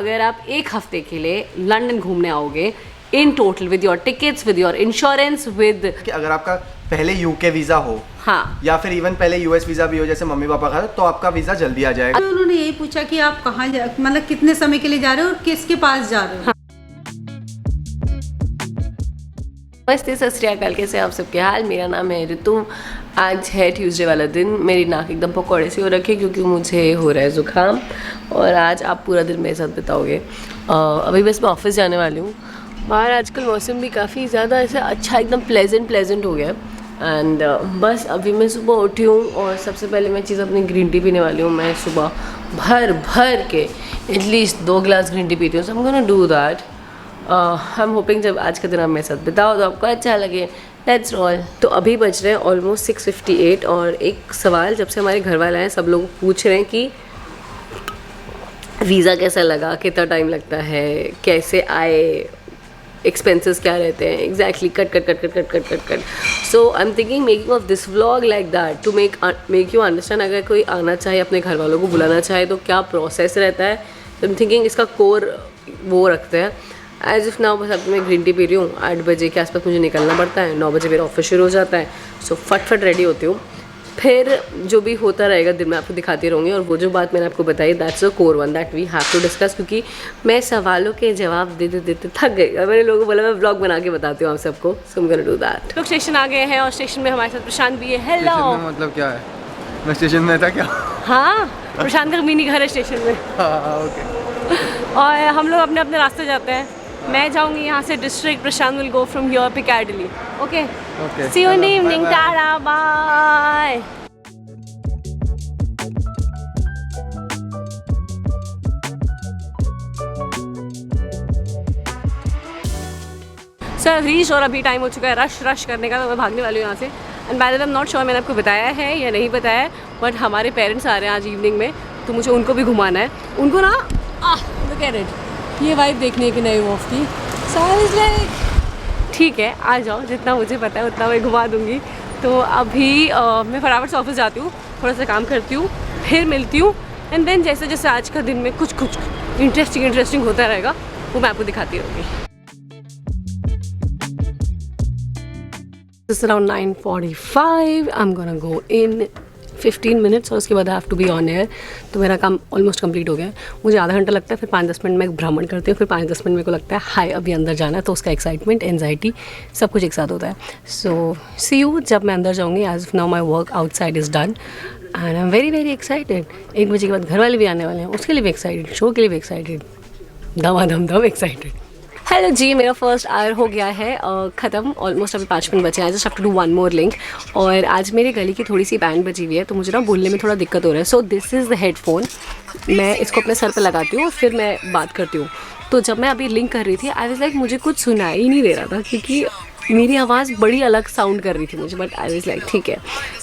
अगर आप एक हफ्ते के लिए लंदन घूमने आओगे in total with your tickets, with your insurance, with कि अगर आपका पहले यूके वीजा हो, हाँ, या फिर इवन पहले यूएस वीजा भी हो जैसे मम्मी पापा का, तो आपका वीजा जल्दी आ जाएगा। उन्होंने यही पूछा कि आप कहाँ मतलब कितने समय के लिए जा रहे हो और किसके पास जा रहे हो। हाँ। नमस्ते, सत श्री अकाल, कैसे आप सबके हाल। मेरा नाम है ऋतु। आज है ट्यूसडे वाला दिन। मेरी नाक एकदम पकौड़े सी हो रखी है क्योंकि मुझे हो रहा है ज़ुकाम, और आज आप पूरा दिन मेरे साथ बिताओगे। अभी बस मैं ऑफिस जाने वाली हूँ। बाहर आजकल मौसम भी काफ़ी ज़्यादा ऐसे अच्छा एकदम प्लेजेंट हो गया है। एंड बस अभी मैं सुबह उठी हूँ और सबसे पहले मैं चीज़ अपनी ग्रीन टी पीने वाली हूँ। मैं सुबह भर के एटलीस्ट 2 गिलास ग्रीन टी पीती हूँ। So I am gonna do that. I am hoping जब आज का दिन आप मेरे साथ बिताओ तो आपको अच्छा लगे। That's all. तो अभी बज रहे हैं ऑलमोस्ट 6:58 और एक सवाल जब से हमारे घर वाले हैं सब लोग पूछ रहे हैं कि वीज़ा कैसा लगा, कितना टाइम लगता है, कैसे आए, एक्सपेंसेस क्या रहते हैं, exactly cut. So I am thinking making of this vlog like that to make you understand. अगर कोई आना चाहे, अपने घर वालों को बुलाना चाहे तो क्या प्रोसेस रहता है। तो आई एम थिंकिंग इसका कोर वो रखते हैं। एज इफ नाउ बस अभी मैं ग्रीन टी पी रही हूँ। 8 बजे के आसपास मुझे निकलना पड़ता है, 9 बजे मेरा ऑफिस शुरू हो जाता है। सो फट रेडी होती हूँ। फिर जो भी होता रहेगा दिन में आपको दिखाती रहूँगी। और वो जो बात मैंने आपको बताई, that's the core one that we have to discuss, क्योंकि मैं सवालों के जवाब देते थक गई। और मैंने लोगों को बोला मैं व्लॉग बना के बताती हूँ आप सबको। So I am gonna do that. लोग स्टेशन आ गए हैं और स्टेशन में हमारे साथ प्रशांत भी है। हेलो। मतलब क्या है, मैं स्टेशन में था क्या? हाँ, प्रशांत का मिनी घर है स्टेशन में। ओके। और हम लोग अपने अपने रास्ते जाते हैं। मैं जाऊंगी यहाँ से district, Prashant will go from here Piccadilly. Okay, see you in the evening, tata, bye. Sir reach, और अभी टाइम हो चुका है रश करने का, तो मैं भागने वाली हूँ यहाँ से। And by the way I am not sure मैंने आपको बताया है या नहीं बताया है, बट हमारे पेरेंट्स आ रहे हैं आज इवनिंग में, तो मुझे उनको भी घुमाना है। उनको ना लुक एट इट, ये वाइब देखने की नई वॉफ की। सो आई वाज लाइक ठीक है आ जाओ, जितना मुझे पता है उतना मैं घुमा दूँगी। तो अभी मैं फटाफट से ऑफिस जाती हूँ, थोड़ा सा काम करती हूँ, फिर मिलती हूँ। एंड देन जैसे जैसे आज का दिन में कुछ इंटरेस्टिंग होता रहेगा वो मैं आपको दिखाती रहूँगी। It's around 9:45. I'm gonna go in 15 minutes और उसके बाद I have to be on air। तो मेरा काम ऑलमोस्ट कंप्लीट हो गया है। मुझे आधा घंटा लगता है, फिर 5-10 मिनट में भ्रमण करती हूँ, फिर 5-10 मिनट मेरे को लगता है हाय अभी अंदर जाना है, तो उसका एक्साइटमेंट, एनजाइटी सब कुछ एक साथ होता है। सो सी यू जब मैं अंदर जाऊँगी। As of now my work outside is done and I am very excited. 1 बजे के बाद घर वाले भी आने वाले हैं, उसके लिए भी एक्साइटेड, शो के लिए भी एक्साइटेड, दम एक्साइटेड। हेलो जी, मेरा फर्स्ट आवर हो गया है ख़त्म। ऑलमोस्ट अभी 5 मिनट बचे हैं। I just have to do 1 more link. और आज मेरे गले की थोड़ी सी बैंड बची हुई है, तो मुझे ना बोलने में थोड़ा दिक्कत हो रहा है। So this is the headphone. मैं इसको अपने सर पे लगाती हूँ, फिर मैं बात करती हूँ। तो जब मैं अभी लिंक कर रही थी आई वाज लाइक मुझे कुछ सुनाई ही नहीं दे रहा था, क्योंकि मेरी आवाज़ बड़ी अलग साउंड कर रही थी मुझे। बट आई वाज लाइक ठीक है।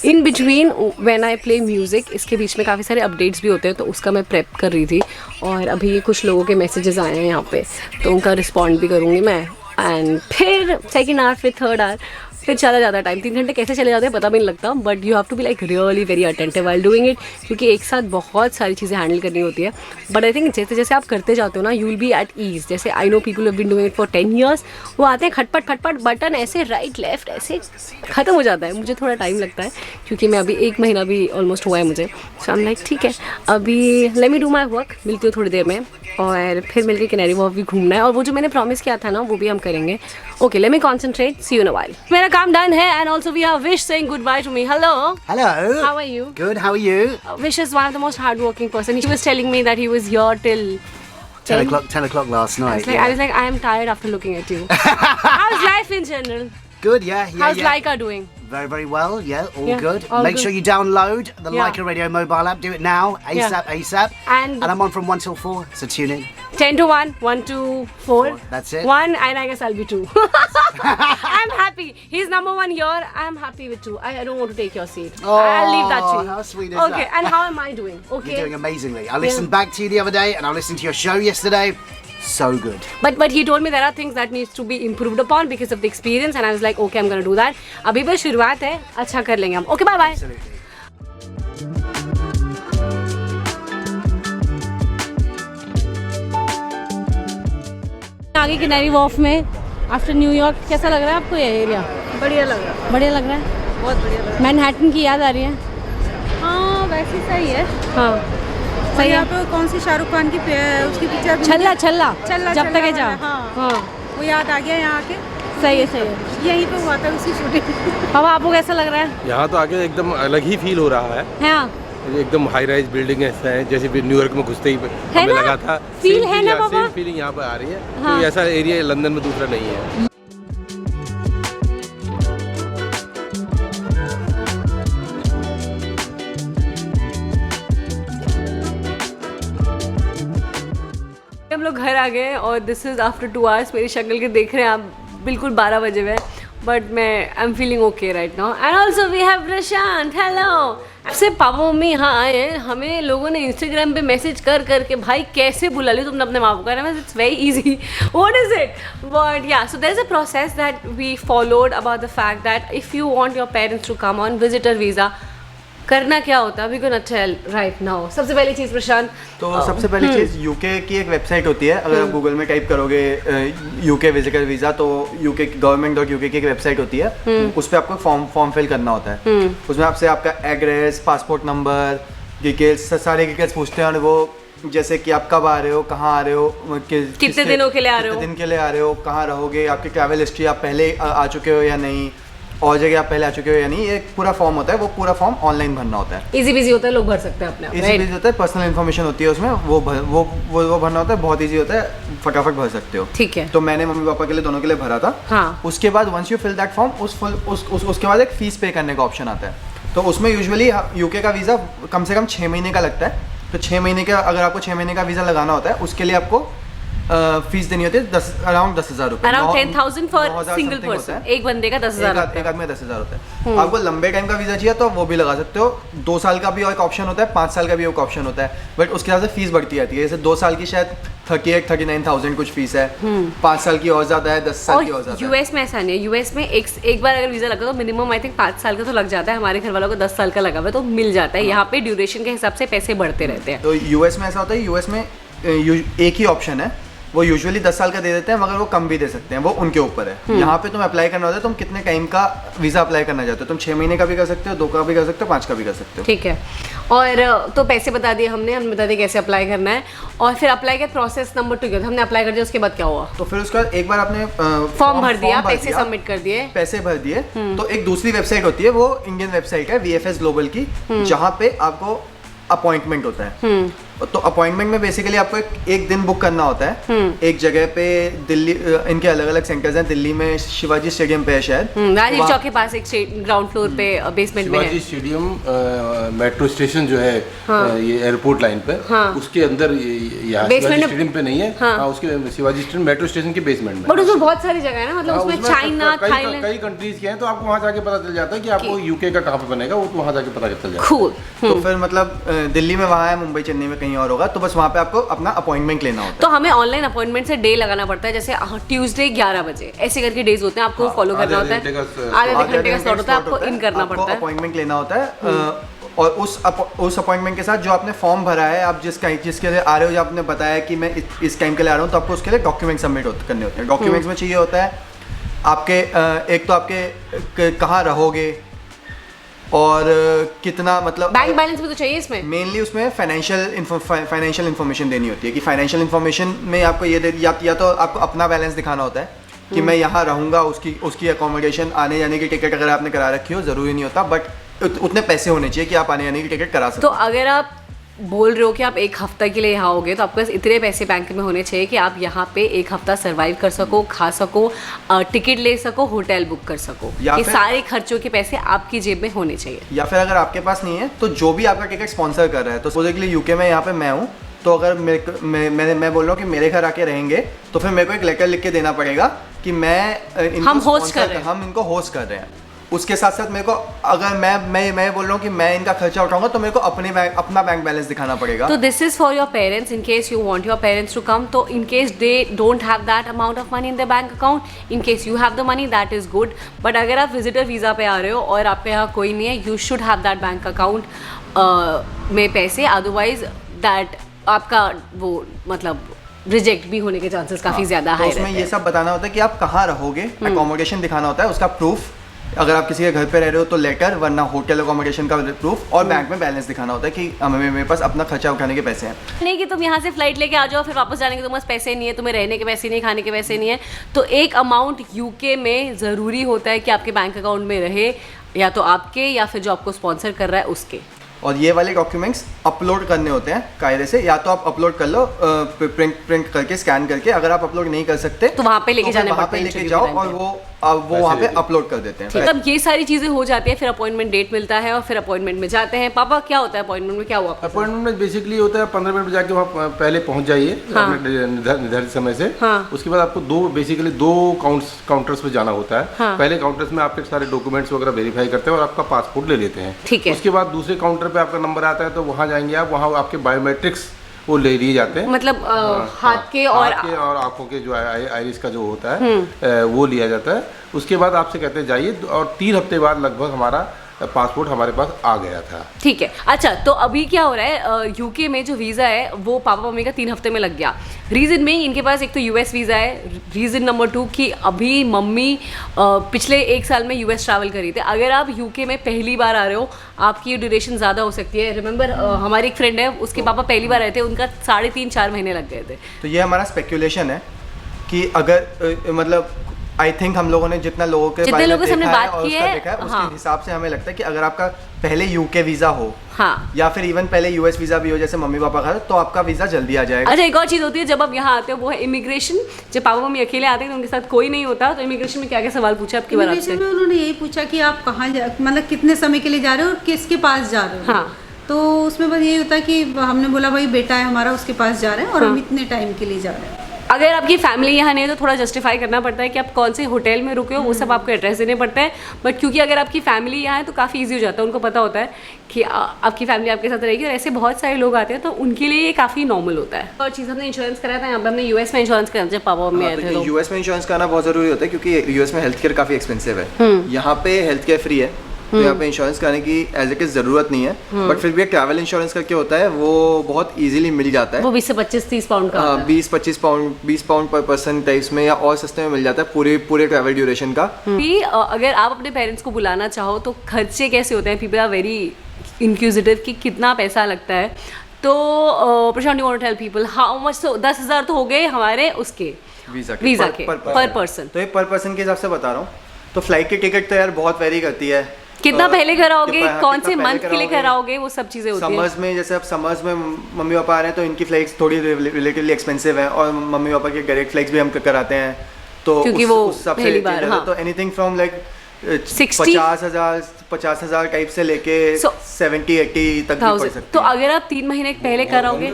In between when I play music, इसके बीच में काफ़ी सारे अपडेट्स भी होते हैं, तो उसका मैं प्रेप कर रही थी। और अभी कुछ लोगों के मैसेजेस आए हैं यहाँ पे, तो उनका रिस्पॉन्ड भी करूँगी मैं। एंड फिर सेकेंड आवर, फिर थर्ड आवर, फिर चला जाता है टाइम। 3 घंटे कैसे चले जाते हैं पता भी नहीं लगता। But you have to be like really very attentive while doing it, क्योंकि एक साथ बहुत सारी चीज़ें हैंडल करनी होती है। बट आई थिंक जैसे जैसे आप करते जाते हो ना, you will be at ease. जैसे I know people have been doing it for 10 years। वो आते हैं खटपट बटन ऐसे राइट लेफ्ट ऐसे ख़त्म हो जाता है। मुझे थोड़ा टाइम लगता है क्योंकि मैं अभी 1 महीना भी ऑलमोस्ट हुआ है मुझे। सो आई एम लाइक ठीक है, अभी let me do my work. मिलती हूँ थोड़ी देर में और फिर मिलकर कैनरी वॉक भी घूमना है, और वो जो मैंने प्रॉमिस किया था ना वो भी हम करेंगे। Okay, let me concentrate, see you in a while. मेरा काम डन है। And also we have Vish saying goodbye to me. Hello. Hello. How are you? Good. How are you? Vish is one of the most hardworking person. He was telling me that he was here till 10 o'clock. 10 o'clock last night. I was like, I am tired after looking at you. How's life in general? Good. Yeah. How's Laika doing? Very well. Yeah. All Yeah, good. all Make good. sure you download the Yeah. Leica Radio mobile app. Do it now. ASAP. ASAP. And I'm on from 1 till 4. So tune in. 10 to 1, 1 to 4. That's it. 1, and I guess I'll be 2. I'm happy. He's number 1 here. I'm happy with 2. I don't want to take your seat. I'll leave that to you. How sweet is Okay, that? and how am I doing? Okay. You're doing amazingly. I listened back to you the other day, and I listened to your show yesterday. So good. But he told me there are things that needs to be improved upon because of the experience, and I was like, okay, I'm gonna do that. अभी बस शुरुआत है, अच्छा कर लेंगे हम. Okay, bye bye. Absolutely. आगे किनारी वॉफ में आफ्टर न्यूयॉर्क कैसा लग रहा है आपको ये एरिया? बढ़िया लग रहा है, बढ़िया लग रहा है। बहुत बढ़िया लग रहा मैनहट्टन की याद आ रही है? है। हाँ वैसे सही है। हाँ और सही यहाँ है। पे कौन सी शाहरुख खान की उसकी पिक्चर छल्ला छल्ला छल्ला जब तक है जा। हाँ हाँ वो याद आ गया यहाँ के। सही है सही है। यहीं पे हुआ था उसकी शूटिंग। पापा आपको कैसा लग रहा है? यहाँ तो आगे एकदम अलग ही फील हो रहा है। हाँ एकदम हाई राइज बिल्डिंग ऐसा है जैसे भी न्यूयॉर्क में घुसते ही हमें ना? लगा था। फील है ना पापा? सेम फीलिंग यहाँ पर आ रही है। हाँ। कोई ऐसा एरिया लंदन में दूसरा नहीं है। हम लोग घर आ गए और दिस इज़ आफ्टर 2 आवर्स। मेरी शक्ल के देख रहे हैं आप, बिल्कुल 12 बजे हुए, बट मैं I am feeling okay right now. And also we have Prashant, hello. आपसे पापा मम्मी यहाँ आए हैं, हमें लोगों ने इंस्टाग्राम पे मैसेज कर करके भाई कैसे बुला ली तुमने अपने माँ बाप का? It's very easy, what is it? But yeah so there is a process that we followed about the fact that if you want your parents to come on visitor visa, करना क्या होता है? We gonna tell right now. सबसे पहली चीज़ प्रशांत, तो सबसे पहली चीज़ UK की एक वेबसाइट होती है। अगर आप गूगल में टाइप करोगे यूके विजिटर वीज़ा, तो यूके government.uk की एक वेबसाइट होती है। उस पर आपको फॉर्म फिल करना होता है। उसमें आपसे आपका एड्रेस, पासपोर्ट नंबर, डिटेल्स, सारे डिटेल्स पूछते हैं। और वो जैसे कि आप कब आ रहे हो, कहाँ आ रहे हो, कितने दिनों के लिए आ रहे हो, कितने दिन के लिए आ रहे हो, कहाँ रहोगे, आपकी ट्रैवल हिस्ट्री, आप पहले आ चुके हो या नहीं, और जगह आप पहले आ चुके हो या नहीं। ये एक पूरा फॉर्म होता है, वो पूरा फॉर्म ऑनलाइन भरना होता है। इजी बिजी होता है, लोग भर सकते हैं अपने आप, इजी right? बिजी होता है, पर्सनल इन्फॉर्मेशन होती है उसमें, वो भरना होता है, बहुत इजी होता है, फटाफट भर सकते हो। ठीक है। तो मैंने मम्मी पापा के लिए दोनों के लिए भरा था। हाँ। उसके बाद once you fill that form, उसके बाद एक फीस पे करने का ऑप्शन आता है। तो उसमें यूजुअली यूके का वीज़ा कम से कम 6 महीने का लगता है। तो 6 महीने का, अगर आपको 6 महीने का वीज़ा लगाना होता है, उसके लिए आपको फीस देनी होती है अराउंड 10,000 रुपये, अराउंड 10,000 फॉर सिंगल पर्सन, एक बंदे का 10,000 एक आदमी 10,000 होता है। आपको लंबे टाइम का वीज़ा चाहिए तो वो भी लगा सकते हो। 2 साल का भी एक ऑप्शन होता है, 5 साल का भी एक ऑप्शन होता है, बट उसके हिसाब से फीस बढ़ती जाती है। जैसे 2 साल की शायद 39,000 कुछ फीस है, 5 साल की और ज़्यादा है, 10 साल की और ज़्यादा है। यूएस में ऐसा नहीं है। यूएस में एक बार अगर वीज़ा लगा तो मिनिमम आई थिंक 5 साल का तो लग जाता है। हमारे घर वालों को 10 साल का लगा हुआ है तो मिल जाता है। यहाँ पे ड्यूरेशन के हिसाब से पैसे बढ़ते रहते हैं। तो यूएस में ऐसा होता है, यूएस में एक ही ऑप्शन है, वो यूजुअली 10 साल का दे देते हैं, मगर वो कम भी दे सकते हैं, वो उनके ऊपर है। यहाँ पे तुम अप्लाई करना होता है, तुम कितने टाइम का वीज़ा अप्लाई करना चाहते हो। तुम 6 महीने का भी कर सकते हो, 2 का भी कर सकते हो, 5 का भी कर सकते हो। ठीक है। और तो पैसे बता दिए हमने बता दिया कैसे अप्लाई करना है। और फिर अप्लाई का प्रोसेस नंबर 2 हमने अप्लाई कर दिया, उसके बाद क्या हुआ? तो फिर उसका एक बार आपने फॉर्म भर दिया, पैसे सबमिट कर दिए, पैसे भर दिए, तो एक दूसरी वेबसाइट होती है, वो इंडियन वेबसाइट है VFS ग्लोबल की, जहाँ पे आपको अपॉइंटमेंट होता है। तो अपॉइंटमेंट में बेसिकली आपको एक दिन बुक करना होता है एक जगह पे। दिल्ली, इनके अलग अलग सेंटर्स हैं। दिल्ली में शिवाजी स्टेडियम पे है शायद, राजीव चौक के पास एक ग्राउंड फ्लोर पे बेसमेंट में है। शिवाजी स्टेडियम मेट्रो स्टेशन जो है, ये एयरपोर्ट लाइन पे, उसके अंदर शिवाजी स्टेडियम पे नहीं है। उसके शिवाजी स्टेडियम मेट्रो स्टेशन के बेसमेंट में। बट उसमें बहुत सारी जगह है ना, मतलब उसमें चाइना, थाईलैंड, कई कंट्रीज के हैं। तो आपको वहाँ जाके पता चल जाता है कि आपको यूके का कहाँ पे बनेगा, वो तो वहाँ जाके पता चल जाता है। Cool. तो फिर मतलब दिल्ली में वहाँ है, मुंबई चेन्नई में कहीं और होगा, तो बस वहाँ पे आपको अपना अपॉइंटमेंट लेना होता है। तो हमें ऑनलाइन अपॉइंटमेंट से डे लगाना पड़ता है, जैसे ट्यूसडे 11 बजे ऐसे करके डेज होते हैं, आपको फॉलो करना होता है। आधे घंटे का स्लॉट होता है, आपको इन करना पड़ता है, अपॉइंटमेंट लेना होता है। और उस अपॉइंटमेंट के साथ जो आपने फॉर्म भरा है, आप जिसके लिए आ रहे हो, जो आपने बताया कि मैं इस टाइम के लिए आ रहा हूँ, तो आपको उसके लिए डॉक्यूमेंट सबमिट करने होते हैं। डॉक्यूमेंट्स में चाहिए होता है आपके एक तो आपके कहाँ रहोगे और कितना, मतलब बैंक बैलेंस भी तो चाहिए इसमें। मेनली उसमें फाइनेंशियल इन्फॉर्मेशन देनी होती है कि फाइनेंशियल इन्फॉर्मेशन में आपको ये या तो आपको अपना बैलेंस दिखाना होता है कि मैं यहाँ रहूँगा, उसकी अकोमोडेशन, आने जाने की टिकट अगर आपने करा रखी हो, ज़रूरी नहीं होता, बट उतने पैसे होने चाहिए कि आप आने जाने की टिकट करा सकते तो अगर आप बोल रहे हो कि आप 1 हफ्ता के लिए यहाँ होगे, तो आपके पास इतने पैसे बैंक में होने चाहिए कि आप यहाँ पे 1 हफ्ता सरवाइव कर सको, खा सको, टिकट ले सको, होटल बुक कर सको। ये सारे खर्चों के पैसे आपकी जेब में होने चाहिए। या फिर अगर आपके पास नहीं है, तो जो भी आपका टिकट स्पॉन्सर कर रहा है, तो सोचे के लिए यूके में यहाँ पे मैं हूँ, तो अगर मैं बोल रहा हूँ कि मेरे घर आके रहेंगे, तो फिर मेरे को एक लेटर लिख के देना पड़ेगा कि हम इनको होस्ट कर रहे हैं। उसके साथ साथ मेरे को, अगर मैं बोल रहा हूँ कि मैं इनका खर्चा उठाऊंगा, तो मेरे को अपना बैंक बैलेंस दिखाना पड़ेगा। तो this is for your parents, in case you want your parents to come. तो in case they don't have that amount of money in the bank account, in case you have the money, that is good. But अगर आप visitor visa पे आ रहे हो और आपके यहाँ कोई नहीं है, you should have that bank account में पैसे, अदरवाइज दैट आपका वो मतलब रिजेक्ट भी होने के चांसेस काफ़ी ज़्यादा तो हाई उसमें रहते ये हैं। सब बताना होता है कि आप कहाँ रहोगे, अकोमोडेशन दिखाना होता है, उसका प्रूफ, अगर आप किसी के घर पे रह रहे हो तो लेटर, वरना होटल अकोमोडेशन का प्रूफ, और बैंक में बैलेंस दिखाना होता है कि मेरे पास अपना खर्चा उठाने के पैसे हैं। नहीं कि तुम यहाँ से फ्लाइट लेके आ जाओ फिर वापस जाने के तुम्हारे पास पैसे नहीं है, तुम्हें रहने के पैसे नहीं, खाने के पैसे नहीं है, तो एक अमाउंट यूके में ज़रूरी होता है कि आपके बैंक अकाउंट में रहे, या तो आपके या फिर जो आपको स्पॉन्सर कर रहा है उसके। और ये वाले डॉक्यूमेंट्स अपलोड करने होते हैं कायदे से, या तो आप अपलोड कर लो प्रिंट करके, स्कैन करके, अगर आप अपलोड नहीं कर सकते तो वहाँ पे लेके जाने वहाँ पड़ते पे हैं लेके interview जाओ के time और पे। वो वहाँ पे अपलोड कर देते हैं। तब ये सारी चीज़ें हो जाती है, फिर अपॉइंटमेंट डेट मिलता है और फिर अपॉइंटमेंट में जाते हैं। पापा क्या होता है अपॉइंटमेंट में, क्या हुआ आपके साथ? अपॉइंटमेंट में बेसिकली होता है 15 मिनट में जाके वहाँ पहले पहुँच जाइए अपने निर्धारित समय से। उसके बाद आपको दो काउंटर्स पे जाना होता है। पहले काउंटर्स में आपके सारे डॉक्यूमेंट्स वगैरह वेरीफाई करते हैं और आपका पासपोर्ट ले लेते हैं। ठीक है। उसके बाद दूसरे काउंटर पे आपका नंबर आता है तो वहाँ जाएंगे आप, वहाँ आपके बायोमेट्रिक्स वो ले लिए जाते हैं, मतलब हाथ के और आंखों के जो आइरिस का जो होता है वो लिया जाता है। उसके बाद आपसे कहते हैं जाइए, और 3 हफ्ते बाद लगभग हमारा पासपोर्ट हमारे पास आ गया था। ठीक है। अच्छा, तो अभी क्या हो रहा है, यूके में जो वीज़ा है वो पापा मम्मी का 3 हफ्ते में लग गया। रीज़न में इनके पास एक तो यूएस वीज़ा है, रीज़न नंबर 2 कि अभी मम्मी पिछले 1 साल में यूएस ट्रैवल करी थी। अगर आप यूके में पहली बार आ रहे हो, आपकी ड्यूरेशन ज़्यादा हो सकती है। रिमेंबर हमारी एक फ्रेंड है, उसके पापा पहली बार आए थे, उनका 3.5-4 महीने लग गए थे। तो ये हमारा स्पेक्यूलेशन है कि अगर मतलब आई थिंक हम लोगों ने जितने लोगों से हमने बात की है उसके हिसाब से हमें लगता है कि अगर आपका पहले यूके वीजा हो, या फिर इवन पहले यूएस वीजा भी हो जैसे मम्मी पापा का, तो आपका वीजा जल्दी आ जाएगा। अच्छा, एक और चीज़ होती है जब आप यहाँ आते हो, वो है इमिग्रेशन। जब पापा मम्मी अकेले आते हैं तो उनके साथ कोई नहीं होता, तो इमिग्रेशन में क्या क्या सवाल पूछा आपकी बार आपसे? इमिग्रेशन में उन्होंने यही पूछा कि आप कहाँ मतलब कितने समय के लिए जा रहे हो और किसके पास जा रहे हो। हाँ। तो उसमें बस यही होता है कि हमने बोला भाई बेटा है हमारा, उसके पास जा रहे हैं और हम इतने टाइम के लिए जा रहे हैं। अगर आपकी फैमिली यहाँ नहीं है तो थोड़ा जस्टिफाई करना पड़ता है कि आप कौन से होटल में रुके हो, वो सब आपको एड्रेस देने पड़ते हैं। बट क्योंकि अगर आपकी फैमिली यहाँ है तो काफ़ी इजी हो जाता है, उनको पता होता है कि आपकी फैमिली आपके साथ रहेगी, और ऐसे बहुत सारे लोग आते हैं तो उनके लिए ये काफ़ी नॉर्मल होता है। और चीज़ हमने इंश्योरेंस कराया था, यहाँ पर हमने यूएस में इंश्योरेंस कराया जब पापा मम्मी आए थे। तो यूएस में इंश्योरेंस कराना बहुत ज़रूरी होता है क्योंकि यूएस में हेल्थ केयर काफ़ी एक्सपेंसिव है। यहाँ पे हेल्थ केयर फ्री है, तो यहाँ पे इंश्योरेंस कराने की एज इट इज ज़रूरत नहीं है। बट फिर भी एक ट्रैवल इंश्योरेंस करके होता है, वो बहुत इजीली मिल जाता है। वो 20 से 25-30 पाउंड का 20-25 पाउंड 20 पाउंड पर पर्सन टाइप्स में, या और सस्ते में मिल जाता है पूरे ट्रैवल ड्यूरेशन का। अगर आप अपने पेरेंट्स को बुलाना चाहो तो खर्चे कैसे होते हैं? पीपल आर वेरी इंक्यूजिटिव कि कितना पैसा लगता है। तो Prashant, you want to tell people how much? तो 10,000 तो हो गए हमारे उसके वीज़ा के पर पर्सन। तो ये पर पर्सन के हिसाब से बता रहा हूँ। तो फ्लाइट की टिकट तो यार बहुत वेरी करती है। कितना पहले कराओगे, कौन से मंथ के लिए कराओगे, वो सब चीज़ें होती हैं। समर्स में, जैसे अब समर्स में मम्मी पापा आ रहे हैं तो इनकी फ्लाइट्स थोड़ी रिलेटिवली एक्सपेंसिव है, और मम्मी पापा के डायरेक्ट फ्लाइट्स भी हम कराते हैं, तो क्योंकि वो पहली बार। हाँ। तो एनीथिंग फ्रॉम लाइक 50,000 टाइप से लेके 70-80 तक भी पड़ सकते हैं। तो अगर आप 3 महीने पहले कराओगे,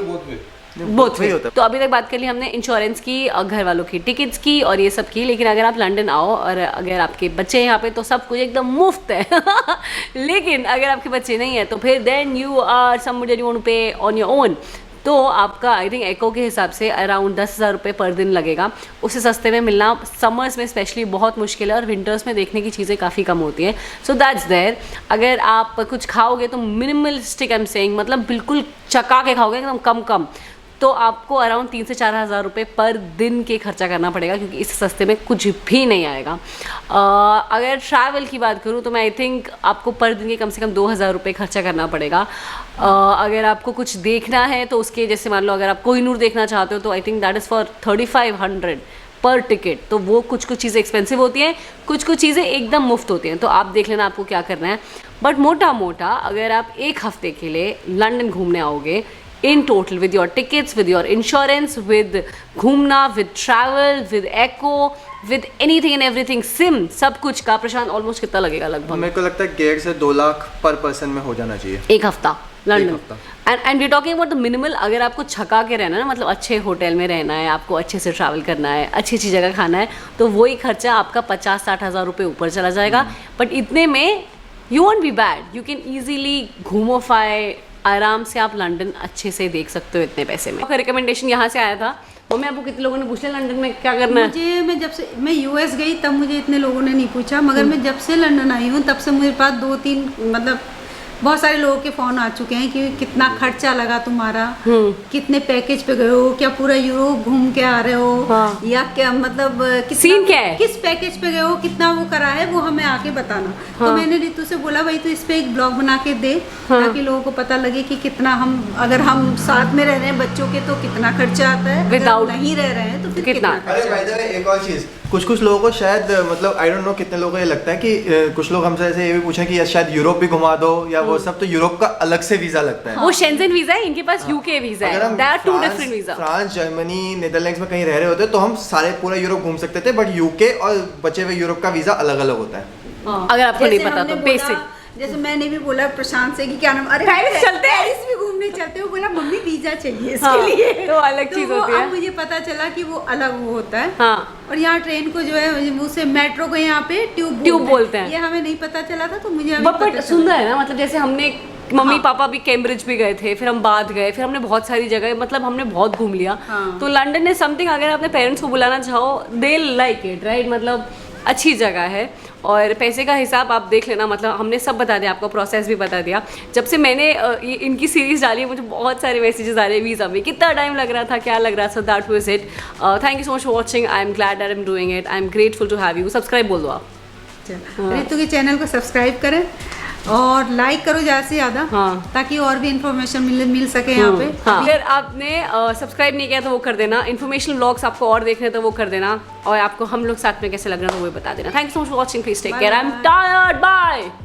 बहुत ही होता है। तो अभी तक बात कर ली हमने इंश्योरेंस की, घर वालों की टिकट्स की और ये सब की। लेकिन अगर आप लंदन आओ और अगर आपके बच्चे यहाँ पे, तो सब कुछ एकदम मुफ्त है। लेकिन अगर आपके बच्चे नहीं है तो फिर then you are somebody you want to pay on your own. तो आपका आई थिंक एको के हिसाब से अराउंड 10,000 रुपये पर दिन लगेगा। उससे सस्ते में मिलना समर्स में स्पेशली बहुत मुश्किल है, और विंटर्स में देखने की चीज़ें काफ़ी कम होती हैं। So that's there. अगर आप कुछ खाओगे तो मिनिमलिस्टिक आई एम सेइंग, मतलब बिल्कुल चका के खाओगे एकदम कम, तो आपको अराउंड 3 से 4 हज़ार रुपये पर दिन के खर्चा करना पड़ेगा, क्योंकि इससे सस्ते में कुछ भी नहीं आएगा। अगर ट्रैवल की बात करूँ तो मैं आई थिंक आपको पर दिन के कम से कम 2,000 रुपये खर्चा करना पड़ेगा। अगर आपको कुछ देखना है तो उसके, जैसे मान लो अगर आप कोहिनूर देखना चाहते हो तो I think that is for 3,500 पर टिकट। तो वो कुछ चीज़ें एक्सपेंसिव होती हैं, कुछ चीज़ें एकदम मुफ्त होती हैं। तो आप देख लेना आपको क्या करना है। बट मोटा अगर आप 1 हफ्ते के लिए लंदन घूमने आओगे, in total with your tickets, with your insurance, with घूमना, with travel, with echo, with anything and everything, SIM, सब कुछ का प्रशांत ऑलमोस्ट कितना लगेगा लगभग? मेरे को लगता है 1.5 से 2 लाख पर पर्सन में हो जाना चाहिए 1 हफ्ता London. And we talking about the minimal. अगर आपको छका के रहना है ना, मतलब अच्छे होटल में रहना है, आपको अच्छे से ट्रैवल करना है, अच्छी जगह खाना है, तो वही खर्चा आपका 50-60 हज़ार रुपये ऊपर चला जाएगा। बट इतने में you want be bad, you can easily घूमो फाए, आराम से आप लंदन अच्छे से देख सकते हो इतने पैसे में। आपका रिकमेंडेशन यहाँ से आया था। मम्मी आपको कितने लोगों ने पूछा लंदन में क्या करना है? मुझे, मैं जब से मैं यूएस गई तब मुझे इतने लोगों ने नहीं पूछा, मगर मैं जब से लंदन आई हूँ तब से मेरे पास 2-3 मतलब बहुत सारे लोगों के फोन आ चुके हैं कि कितना खर्चा लगा तुम्हारा, कितने पैकेज पे गए हो, क्या पूरा यूरोप घूम के आ रहे हो, या क्या मतलब सीन क्या है? किस पैकेज पे गए हो, कितना वो करा है, वो हमें आके बताना। तो मैंने रितु से बोला भाई तो इस पे एक ब्लॉग बना के दे, ताकि लोगों को पता लगे कि कितना हम, अगर हम साथ में रह रहे हैं बच्चों के तो कितना खर्चा आता है, Without- अगर नहीं रह रहे हैं तो फिर कितना अरे खर्चा भाई आता है। एक और चीज, कुछ लोगों को शायद मतलब आई डोंट नो कितने लोगों को ये लगता है कि कुछ लोग हमसे ऐसे ये भी पूछें कि शायद यूरोप भी घुमा दो या वो सब, तो यूरोप का अलग से वीजा लगता है। वो शेंजन वीजा है, इनके पास यूके वीजा अगर है, हम there are two France- different visa. France, Germany, Netherlands में कहीं रह रहे होते तो हम सारे पूरा यूरोप घूम सकते थे, बट यूके और बचे हुए यूरोप का वीजा अलग अलग होता है। अगर आपको नहीं जैसे पता हमने तो बोला- बेसिक। जैसे मैंने भी बोला प्रशांत से कि क्या नाम, अरे पेरिस चलते हैं। पेरिस भी घूमने चलते हो, बोला मम्मी वीजा चाहिए इसके हाँ, लिए। तो अलग चीज़ वो होती है। अब मुझे पता चला कि वो अलग वो होता है। हाँ। और यहाँ ट्रेन को जो है उसे मेट्रो को यहाँ पे ट्यूब बोलते हैं। ये हमें नहीं पता चला था, तो मुझे अभी बट पता चला। सुंदर है ना, मतलब जैसे हमने मम्मी पापा भी कैम्ब्रिज भी गए थे, फिर हम बाथ गए, फिर हमने बहुत सारी जगह, मतलब हमने बहुत घूम लिया। तो लंदन इज समथिंग, अगर अपने पेरेंट्स को बुलाना चाहो दे लाइक इट, राइट? मतलब अच्छी जगह है। और पैसे का हिसाब आप देख लेना, मतलब हमने सब बता दिया, आपको प्रोसेस भी बता दिया। जब से मैंने इनकी सीरीज़ डाली है, मुझे बहुत सारे मैसेजेस आ रहे हैं वीज़ा में, कितना टाइम लग रहा था, क्या लग रहा था। That was it. Thank you so much for watching. I am glad that I am doing it. I am grateful to have you. Subscribe बोल दो आप। रितु के चैनल को सब्सक्राइब करें और लाइक करो ज़्यादा से ज़्यादा, हाँ। ताकि और भी इंफॉर्मेशन मिल सके यहाँ पे। हाँ। अगर आपने सब्सक्राइब नहीं किया तो वो कर देना। इन्फॉर्मेशनल व्लॉग्स आपको और देखने तो वो कर देना, और आपको हम लोग साथ में कैसे लग रहा है तो वो बता देना। Thank you so much for watching. Please take care. I am tired. Bye.